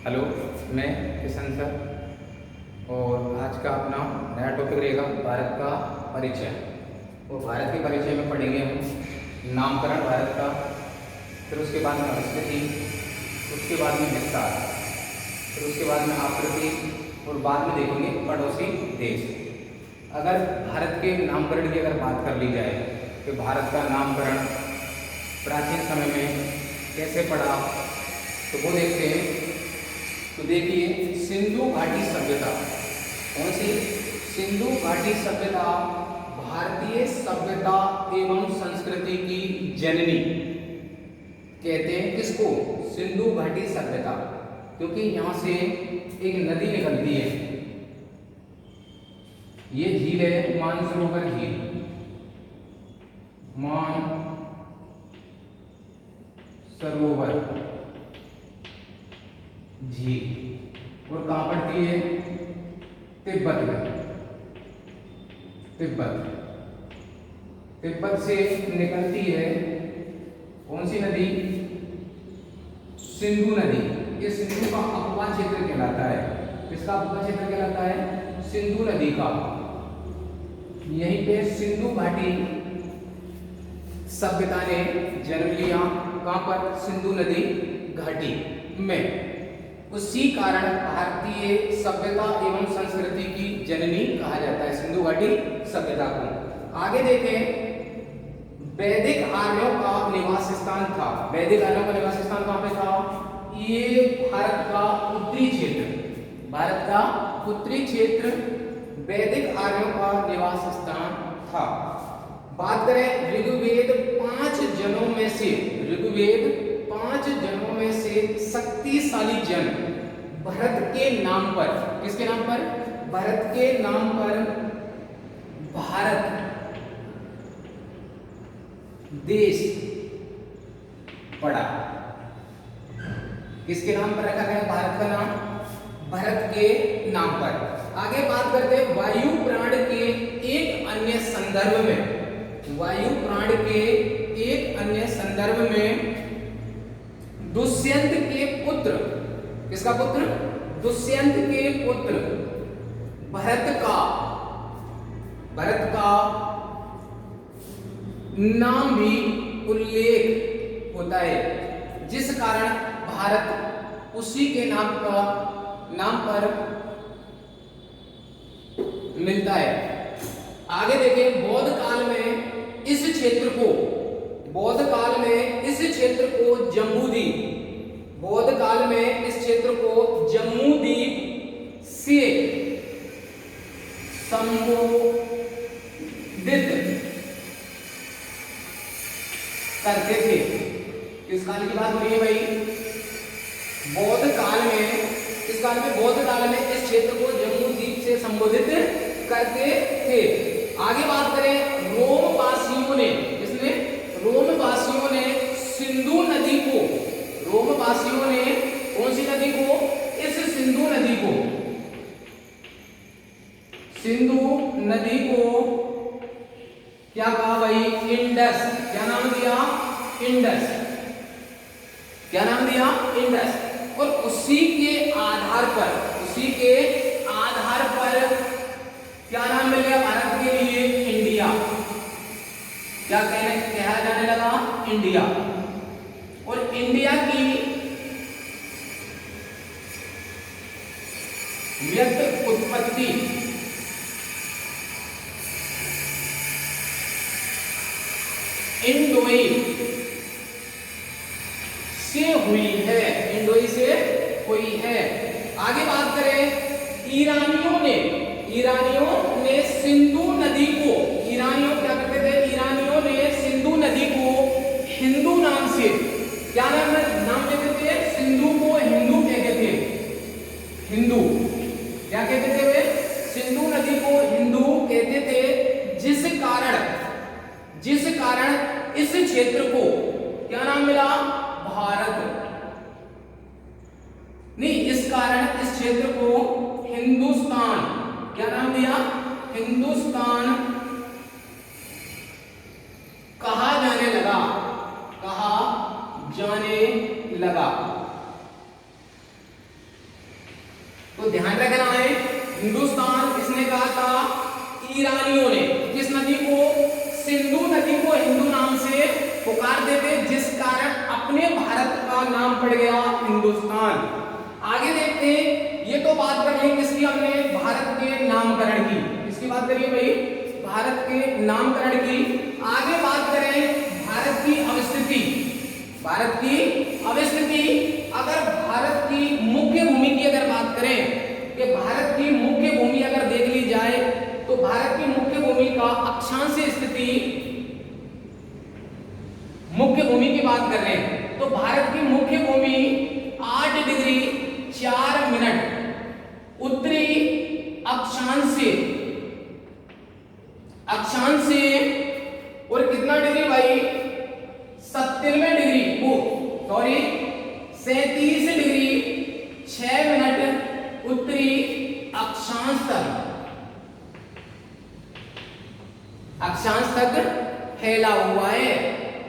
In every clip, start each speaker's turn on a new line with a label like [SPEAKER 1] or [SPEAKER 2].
[SPEAKER 1] Hello, मैं Kishan sir और आज का अपना नया टॉपिक रहेगा भारत का परिचय। और भारत के परिचय में पढ़ेंगे हम नामकरण भारत का, फिर उसके बाद में संस्कृति, उसके बाद में विस्तार, फिर उसके बाद में आकृति और बाद में देखेंगे पड़ोसी देश। अगर भारत के नामकरण की अगर बात कर ली जाए तो भारत का नामकरण प्राचीन समय में कैसे पड़ा तो वो देखते हैं। तो देखिए, सिंधु घाटी सभ्यता, कौन सी? सिंधु घाटी सभ्यता भारतीय सभ्यता एवं संस्कृति की जननी कहते हैं। किसको? सिंधु घाटी सभ्यता, क्योंकि यहां से एक नदी निकलती है, ये झील है मानसरोवर झील, मानसरोवर झील। और कहां पड़ती है? तिब्बत में। तिब्बत से निकलती है कौन सी नदी? सिंधु नदी। ये सिंधु का अपवा क्षेत्र कहलाता है। किसका अपवा क्षेत्र कहलाता है? सिंधु नदी का। यहीं पे सिंधु घाटी सभ्यता ने जन्म लिया। कहां पर? सिंधु नदी घाटी में। उसी कारण भारतीय सभ्यता एवं संस्कृति की जननी कहा जाता है सिंधु घाटी सभ्यता को। आगे देखें, वैदिक आर्यों का निवास स्थान था। वैदिक आर्यों का निवास स्थान कहां पे था? ये भारत का उत्तरी क्षेत्र, भारत का उत्तरी क्षेत्र वैदिक आर्यों का निवास स्थान था। बात करें ऋग्वेद 5 जनों में से, ऋग्वेद 5 जनों में से शक्तिशाली जन भरत के नाम पर, किसके नाम पर? भरत के नाम पर भारत देश पड़ा। किसके नाम पर रखा गया भारत का नाम? भरत के नाम पर। आगे बात करते हैं वायु प्राण के एक अन्य संदर्भ में, वायु प्राण के एक अन्य संदर्भ में दुष्यंत के पुत्र, किसका पुत्र? दुष्यंत के पुत्र भरत का नाम भी उल्लेख होता है, जिस कारण भारत उसी के नाम पर मिलता है। आगे देखें, बौद्ध काल में इस क्षेत्र को, बौद्ध काल में इस क्षेत्र को जम्बूद्वीप, बौद्ध काल में इस क्षेत्र को जम्बूद्वीप से संबोधित करते थे। किस काल की बात हो रही है भाई? बौद्ध काल में, इस काल में, बौद्ध काल में इस क्षेत्र को जम्बूद्वीप से संबोधित करते थे। आगे बात करें, रोमवासियों ने, इसने रोमवासियों ने सिंधु नदी को, रोमवासियों ने कौन सी नदी को? इस सिंधु नदी को, सिंधु नदी को क्या कहा भाई? इंडस। क्या नाम दिया? इंडस। क्या नाम दिया? इंडस। और उसी के आधार पर, उसी के आधार पर क्या नाम मिल गया भारत के लिए? इंडिया। क्या कहा जाने लगा? इंडिया। और इंडिया की व्यक्त उत्पत्ति इंडोई से हुई है, इंडोई से हुई है। आगे बात करें, ईरानियों ने सिंधु नदी को, ईरानियों क्या करते थे? ईरानियों ने सिंधु नदी को हिंदू नाम से, क्या नाम देते थे? सिंधु को हिंदू कहते थे। हिंदू क्या कहते थे वे? सिंधु नदी को हिंदू कहते थे, जिस कारण इस क्षेत्र को क्या नाम मिला? भारत। नहीं, इस कारण इस क्षेत्र को हिंदुस्तान, क्या नाम दिया? हिंदुस्तान कहा जाने लगा, कहा जाने लगा। ध्यान रखना है, हिंदुस्तान किसने कहा था? ईरानियों ने। किस नदी को? सिंधु नदी को हिंदू नाम से पुकारते थे, जिस कारण अपने भारत का नाम पड़ गया हिंदुस्तान। आगे देखते हैं, ये तो बात कर ली किसकी हमने? भारत के नामकरण की। किसकी बात करिए भाई? भारत के नामकरण की। आगे बात करें भारत की अवस्थिति। भारत की अवस्थिति, अगर भारत की मुख्य भूमि की अगर बात करें कि भारत की मुख्य भूमि अगर देख ली जाए तो भारत की मुख्य भूमि का अक्षांशीय स्थिति, मुख्य भूमि की बात कर रहे हैं तो भारत की मुख्य भूमि 8 डिग्री 4 मिनट उत्तरी अक्षांशीय और कितना डिग्री भाई? 97 डिग्री, सॉरी 37 डिग्री 6 मिनट उत्तरी अक्षांश तक फैला हुआ है।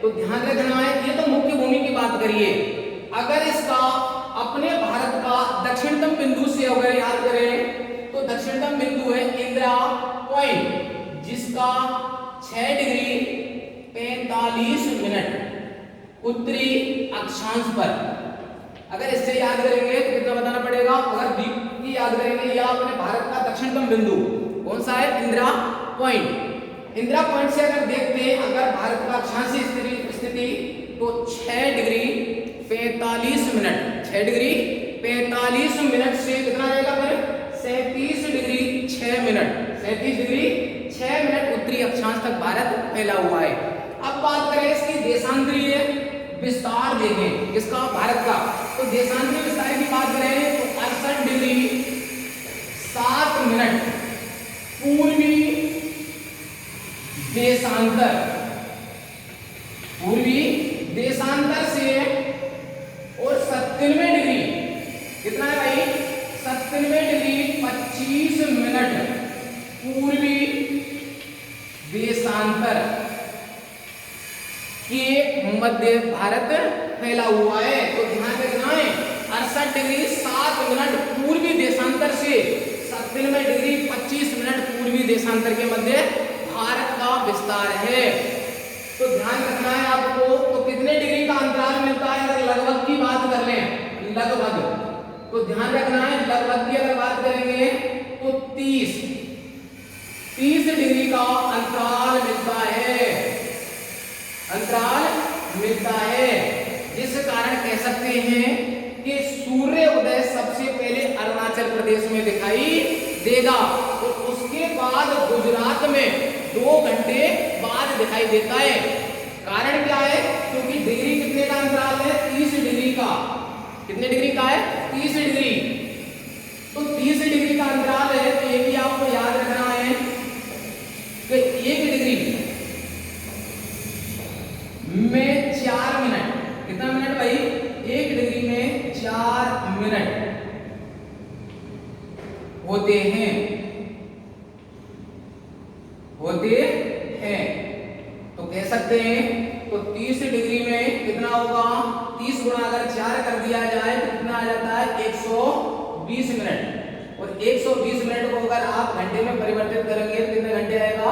[SPEAKER 1] तो ध्यान रखना है, ये तो मुख्य भूमि की बात करिए। अगर इसका अपने भारत का दक्षिणतम बिंदु से अगर याद करें तो दक्षिणतम बिंदु है इंदिरा पॉइंट, जिसका 6 डिग्री 45 मिनट उत्तरी अक्षांश पर। अगर इससे याद करेंगे तो कितना बताना पड़ेगा? अगर द्वीप की याद करेंगे या अपने भारत का दक्षिणतम बिंदु कौन सा है? इंदिरा पॉइंट। इंदिरा पॉइंट से अगर देखते हैं अगर भारत का अक्षांशीय स्थिति तो 6 डिग्री 45 मिनट, 6 डिग्री 45 मिनट से कितना रहेगा फिर? 37 डिग्री 6 मिनट, 37 डिग्री 6 मिनट उत्तरी अक्षांश तक भारत फैला हुआ है। अब बात करें इसकी देशांतरीय विस्तार देखें, किसका? भारत का। तो देशांतरीय विस्तार की बात करें तो 68 डिग्री 7 मिनट पूर्वी देशांतर से और 97 डिग्री, कितना है भाई? 97 डिग्री 25 मिनट पूर्वी देशांतर के मध्य भारत फैला हुआ है। तो ध्यान रखना है, 68 डिग्री 7 मिनट पूर्वी देशांतर से 97 डिग्री 25 मिनट पूर्वी देशांतर के मध्य भारत का विस्तार है। तो ध्यान रखना है आपको। तो कितने डिग्री का अंतराल मिलता है अगर लगभग की बात कर लें? लगभग, तो ध्यान रखना है लगभग की अगर बात करेंगे तो 30 डिग्री का अंतराल मिलता है, जिस कारण कह सकते हैं कि सूर्य उदय सबसे पहले अरुणाचल प्रदेश में दिखाई देगा और उसके बाद गुजरात में 2 घंटे बाद दिखाई देता है। कारण क्या है? क्योंकि डिग्री कितने का अंतराल है? 30 डिग्री का। कितने डिग्री का है? 30 डिग्री। तो 30 डिग्री का अंतराल है, तो ये भी आपको याद रखना है कि 1 डिग्री में 4 मिनट, कितना मिनट भाई? 1 डिग्री में 4 मिनट होते हैं। तो कह सकते हैं तो 30 डिग्री में कितना होगा? 30 गुणा अगर 4 कर दिया जाए तो कितना आ जाता है? 120 मिनट। और 120 मिनट को अगर आप घंटे में परिवर्तित करेंगे तो कितने घंटे आएगा?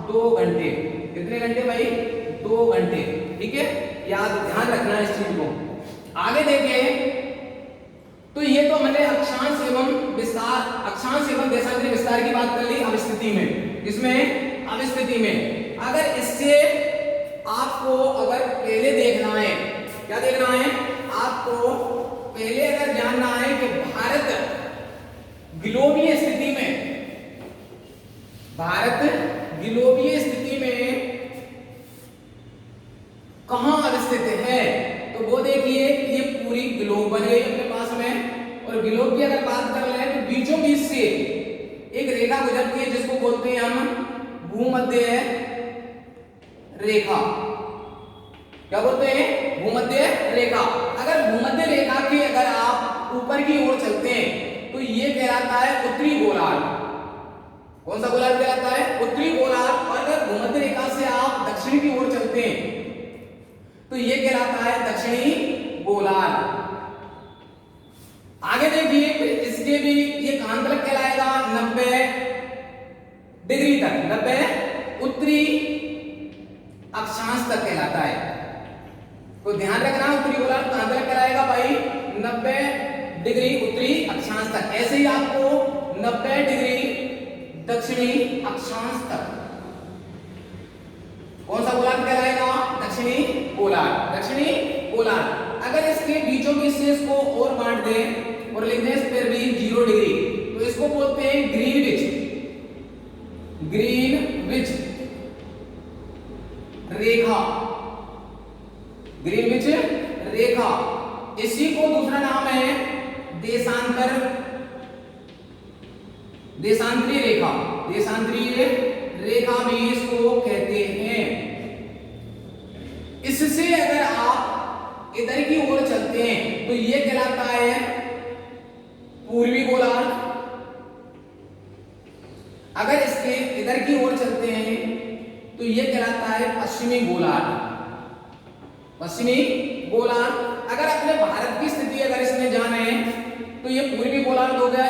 [SPEAKER 1] 2 घंटे। कितने घंटे भाई? 2 घंटे। ठीक है, ध्यान रखना है इस चीज को। आगे देखें तो ये तो मैंने अक्षांश एवं देशांतरीय विस्तार की बात कर ली अवस्थिति में। इसमें अवस्थिति में अगर इससे आपको अगर पहले देखना है, क्या देखना है आपको? पहले अगर जानना है कि भारत गिलोबीय स्थिति में कहां अवस्थित है, तो वो देखिए ये पूरी ग्लोब बन गई अपने पास में। और ग्लोब की अगर बात कर ले तो बीचों बीच से एक रेखा गुजरती है जिसको बोलते हैं हम भूमध्य रेखा। क्या बोलते हैं? भूमध्य रेखा। अगर भूमध्य रेखा के अगर आप ऊपर की ओर चलते हैं तो ये कहलाता है उत्तरी गोलार्ध। कौन सा गोलार्ध कहलाता है? उत्तरी गोलार्ध। और अगर भूमध्य रेखा से आप दक्षिण की ओर चलते हैं तो ये कहलाता है दक्षिणी गोलार्ध। आगे आगे देखिए फिर इसके भी ये कहां तक कहलाएगा 90 डिग्री तक, 90 उत्तरी अक्षांश तक कहलाता है। तो ध्यान रखना उत्तरी गोलार्ध कहां तक कहलाएगा भाई 90 डिग्री उत्तरी अक्षांश तक। ऐसे ही आपको 90 डिग्री दक्षिणी अक्षांश तक कौन सा गोलार्ध कहलाएगा दक्षिणी गोलार्ध, दक्षिणी गोलार्ध। अगर इसके बीचों बीच से इसको और बांट दें और लिख दें इस पर भी 0 डिग्री तो इसको बोलते हैं ग्रीनविच, ग्रीनविच रेखा, ग्रीनविच रेखा। इसी को दूसरा नाम है देशांतर, देशांतरीय रेखा, देशांतरीय रेखा भी इसको कहते हैं। इससे अगर आप इधर की ओर चलते हैं तो ये कहलाता है पूर्वी गोलार्ध। अगर इसके इधर की ओर चलते हैं तो ये कहलाता है पश्चिमी गोलार्ध, पश्चिमी गोलार्ध। अगर अपने भारत की स्थिति अगर इसमें जाने तो ये पूर्वी गोलार्ध हो गया।